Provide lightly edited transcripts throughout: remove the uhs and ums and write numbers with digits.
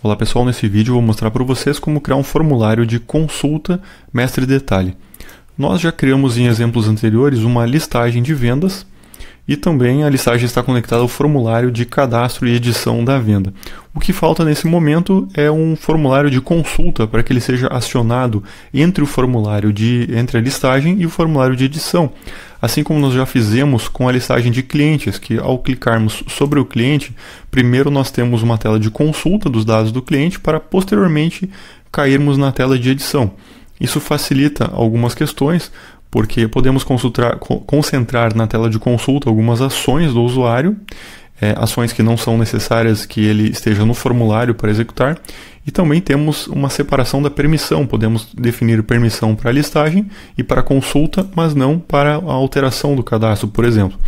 Olá pessoal, nesse vídeo eu vou mostrar para vocês como criar um formulário de consulta mestre detalhe. Nós já criamos em exemplos anteriores uma listagem de vendas e também a listagem está conectada ao formulário de cadastro e edição da venda. O que falta nesse momento é um formulário de consulta para que ele seja acionado entre entre a listagem e o formulário de edição. Assim como nós já fizemos com a listagem de clientes, que ao clicarmos sobre o cliente, primeiro nós temos uma tela de consulta dos dados do cliente para posteriormente cairmos na tela de edição. Isso facilita algumas questões, porque podemos concentrar na tela de consulta algumas ações do usuário, ações que não são necessárias que ele esteja no formulário para executar, e também temos uma separação da permissão, podemos definir permissão para a listagem e para a consulta, mas não para a alteração do cadastro, por exemplo.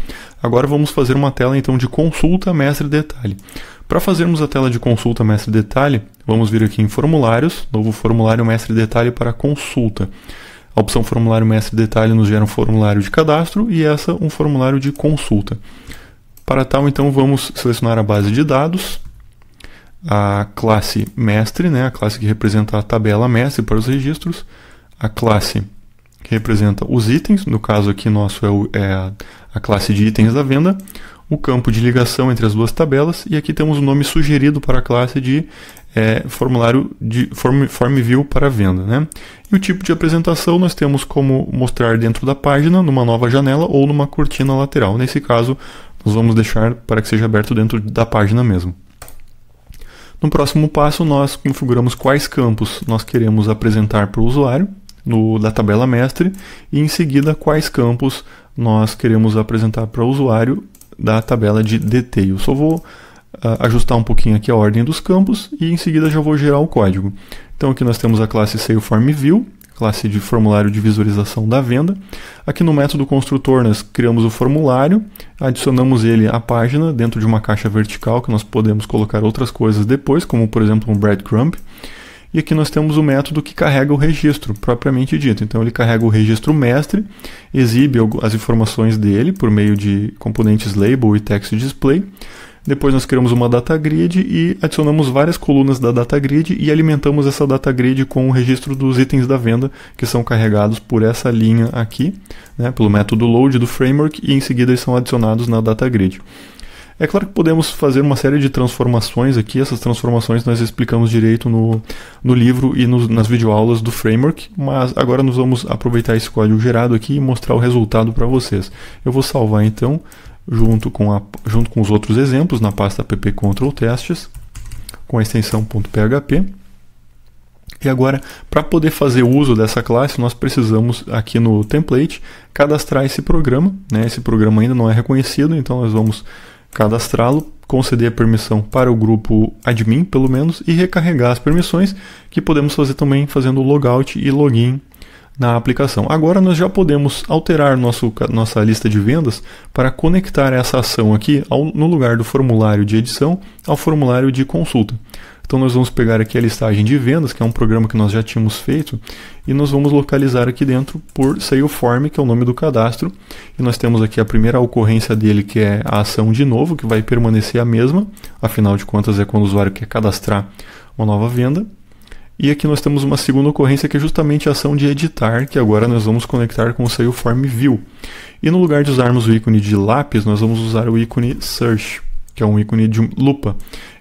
Agora vamos fazer uma tela então de consulta mestre detalhe. Para fazermos a tela de consulta mestre detalhe, vamos vir aqui em formulários, novo formulário mestre detalhe para consulta. A opção formulário mestre detalhe nos gera um formulário de cadastro e essa um formulário de consulta. Para tal, então, vamos selecionar a base de dados, a classe mestre, a classe que representa a tabela mestre para os registros, a classe que representa os itens, no caso aqui nosso é a classe de itens da venda, o campo de ligação entre as duas tabelas e aqui temos o nome sugerido para a classe de formulário de form view para venda. E o tipo de apresentação nós temos como mostrar dentro da página, numa nova janela ou numa cortina lateral. Nesse caso, nós vamos deixar para que seja aberto dentro da página mesmo. No próximo passo, nós configuramos quais campos nós queremos apresentar para o usuário da tabela mestre e em seguida quais campos nós queremos apresentar para o usuário da tabela de detail. Só vou ajustar um pouquinho aqui a ordem dos campos e em seguida já vou gerar o código. Então aqui nós temos a classe SaleFormView, classe de formulário de visualização da venda. Aqui no método construtor nós criamos o formulário, adicionamos ele à página dentro de uma caixa vertical que nós podemos colocar outras coisas depois, como por exemplo um breadcrumb. E aqui nós temos o método que carrega o registro, propriamente dito. Então ele carrega o registro mestre, exibe as informações dele por meio de componentes label e text display. Depois nós criamos uma data grid e adicionamos várias colunas da data grid e alimentamos essa data grid com o registro dos itens da venda que são carregados por essa linha aqui, pelo método load do framework e em seguida eles são adicionados na data grid. É claro que podemos fazer uma série de transformações aqui, essas transformações nós explicamos direito no livro e nas videoaulas do framework, mas agora nós vamos aproveitar esse código gerado aqui e mostrar o resultado para vocês. Eu vou salvar então, junto com os outros exemplos, na pasta app control testes, com a extensão .php. E agora, para poder fazer uso dessa classe, nós precisamos, aqui no template, cadastrar esse programa. Esse programa ainda não é reconhecido, então nós vamos cadastrá-lo, conceder a permissão para o grupo admin, pelo menos, e recarregar as permissões, que podemos fazer também fazendo logout e login na aplicação. Agora nós já podemos alterar nossa lista de vendas para conectar essa ação aqui no lugar do formulário de edição ao formulário de consulta. Então nós vamos pegar aqui a listagem de vendas, que é um programa que nós já tínhamos feito, e nós vamos localizar aqui dentro por SaleForm, que é o nome do cadastro, e nós temos aqui a primeira ocorrência dele, que é a ação de novo, que vai permanecer a mesma, afinal de contas é quando o usuário quer cadastrar uma nova venda. E aqui nós temos uma segunda ocorrência que é justamente a ação de editar, que agora nós vamos conectar com o SaleFormView. E no lugar de usarmos o ícone de lápis, nós vamos usar o ícone Search, que é um ícone de lupa.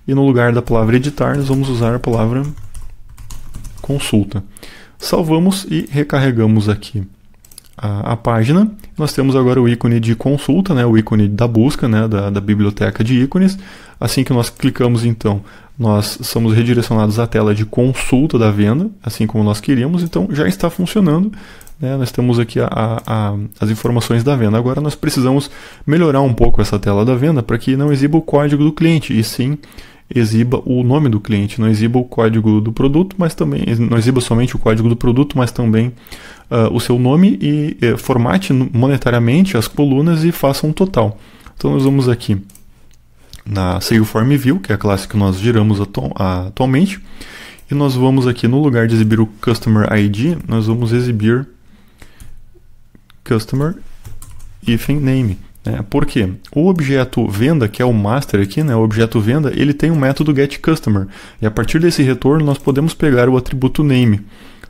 E no lugar da palavra editar, nós vamos usar a palavra consulta. Salvamos e recarregamos aqui a página. Nós temos agora o ícone de consulta, o ícone da busca, da biblioteca de ícones. Assim que nós clicamos, então, nós somos redirecionados à tela de consulta da venda, assim como nós queríamos. Então, já está funcionando. Nós temos aqui as informações da venda. Agora nós precisamos melhorar um pouco essa tela da venda para que não exiba o código do cliente, e sim exiba o nome do cliente, não exiba o código do produto, mas também não exiba somente o código do produto, mas também o seu nome e formate monetariamente as colunas e faça um total. Então nós vamos aqui na SaleFormView, que é a classe que nós geramos atualmente, e nós vamos aqui no lugar de exibir o Customer ID, nós vamos exibir Customer Name. Por quê? O objeto venda, que é o master aqui, o objeto venda, ele tem um método getCustomer. E a partir desse retorno nós podemos pegar o atributo name.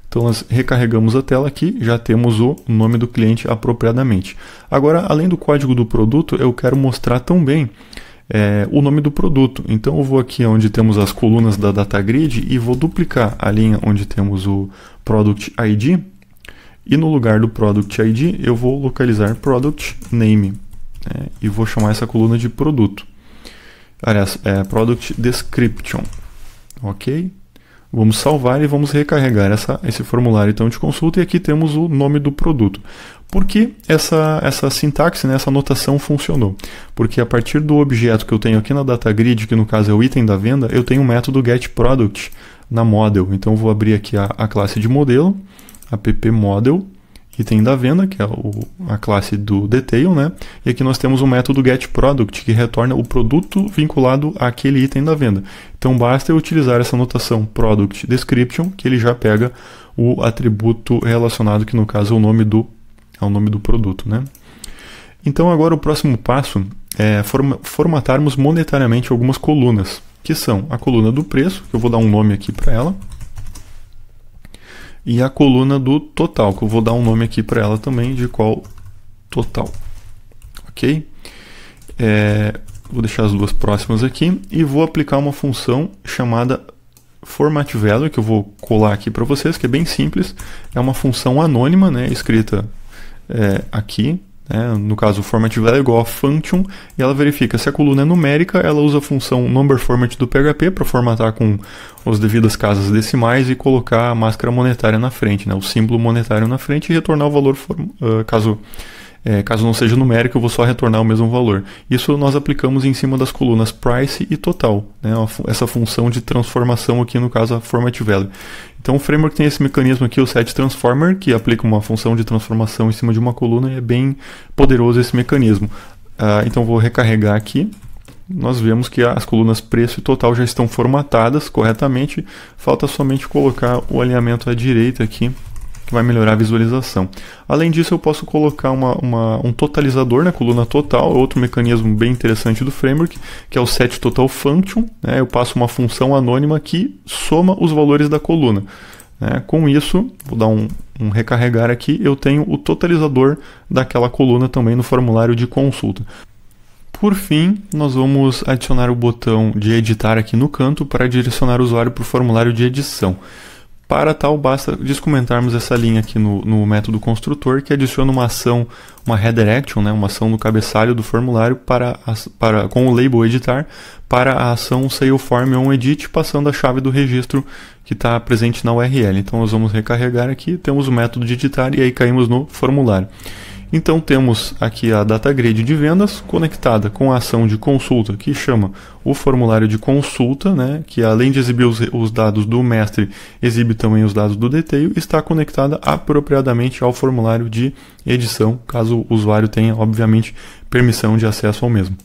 Então nós recarregamos a tela aqui, já temos o nome do cliente apropriadamente. Agora, além do código do produto, eu quero mostrar também o nome do produto. Então eu vou aqui onde temos as colunas da data grid e vou duplicar a linha onde temos o Product ID. E no lugar do Product ID eu vou localizar Product Name. E vou chamar essa coluna de produto. Aliás, Product Description. Ok? Vamos salvar e vamos recarregar esse formulário então de consulta, e aqui temos o nome do produto. Por que essa sintaxe, essa notação funcionou? Porque a partir do objeto que eu tenho aqui na data grid, que no caso é o item da venda, eu tenho um método getProduct na model. Então eu vou abrir aqui a classe de modelo, appModel, item da venda, que é a classe do detail, E aqui nós temos o método getProduct, que retorna o produto vinculado àquele item da venda. Então basta eu utilizar essa notação Product Description, que ele já pega o atributo relacionado, que no caso é o nome do produto, Então agora o próximo passo é formatarmos monetariamente algumas colunas, que são a coluna do preço, que eu vou dar um nome aqui para ela, e a coluna do total, que eu vou dar um nome aqui para ela também, de qual total. Ok? Vou deixar as duas próximas aqui e vou aplicar uma função chamada formatValue, que eu vou colar aqui para vocês, que é bem simples. É uma função anônima, escrita aqui. No caso, o formatValue é igual a function, e ela verifica se a coluna é numérica, ela usa a função numberFormat do PHP para formatar com as devidas casas decimais e colocar a máscara monetária na frente, o símbolo monetário na frente, e retornar o valor, caso não seja numérico, eu vou só retornar o mesmo valor. Isso nós aplicamos em cima das colunas price e total, essa função de transformação aqui, no caso a formatValue. Então o framework tem esse mecanismo aqui, o setTransformer, que aplica uma função de transformação em cima de uma coluna, e é bem poderoso esse mecanismo. Então vou recarregar aqui. Nós vemos que as colunas preço e total já estão formatadas corretamente, falta somente colocar o alinhamento à direita aqui, que vai melhorar a visualização. Além disso, eu posso colocar um totalizador na coluna total, outro mecanismo bem interessante do framework, que é o setTotalFunction. Eu passo uma função anônima que soma os valores da coluna. Com isso, vou dar um recarregar aqui, eu tenho o totalizador daquela coluna também no formulário de consulta. Por fim, nós vamos adicionar o botão de editar aqui no canto para direcionar o usuário para o formulário de edição. Para tal, basta descomentarmos essa linha aqui no método construtor, que adiciona uma ação, uma header action, uma ação no cabeçalho do formulário com o label editar, para a ação sailForm onEdit, passando a chave do registro que está presente na URL. Então nós vamos recarregar aqui, temos o método de editar e aí caímos no formulário. Então temos aqui a data grid de vendas conectada com a ação de consulta, que chama o formulário de consulta, que além de exibir os dados do mestre, exibe também os dados do detail, está conectada apropriadamente ao formulário de edição, caso o usuário tenha, obviamente, permissão de acesso ao mesmo.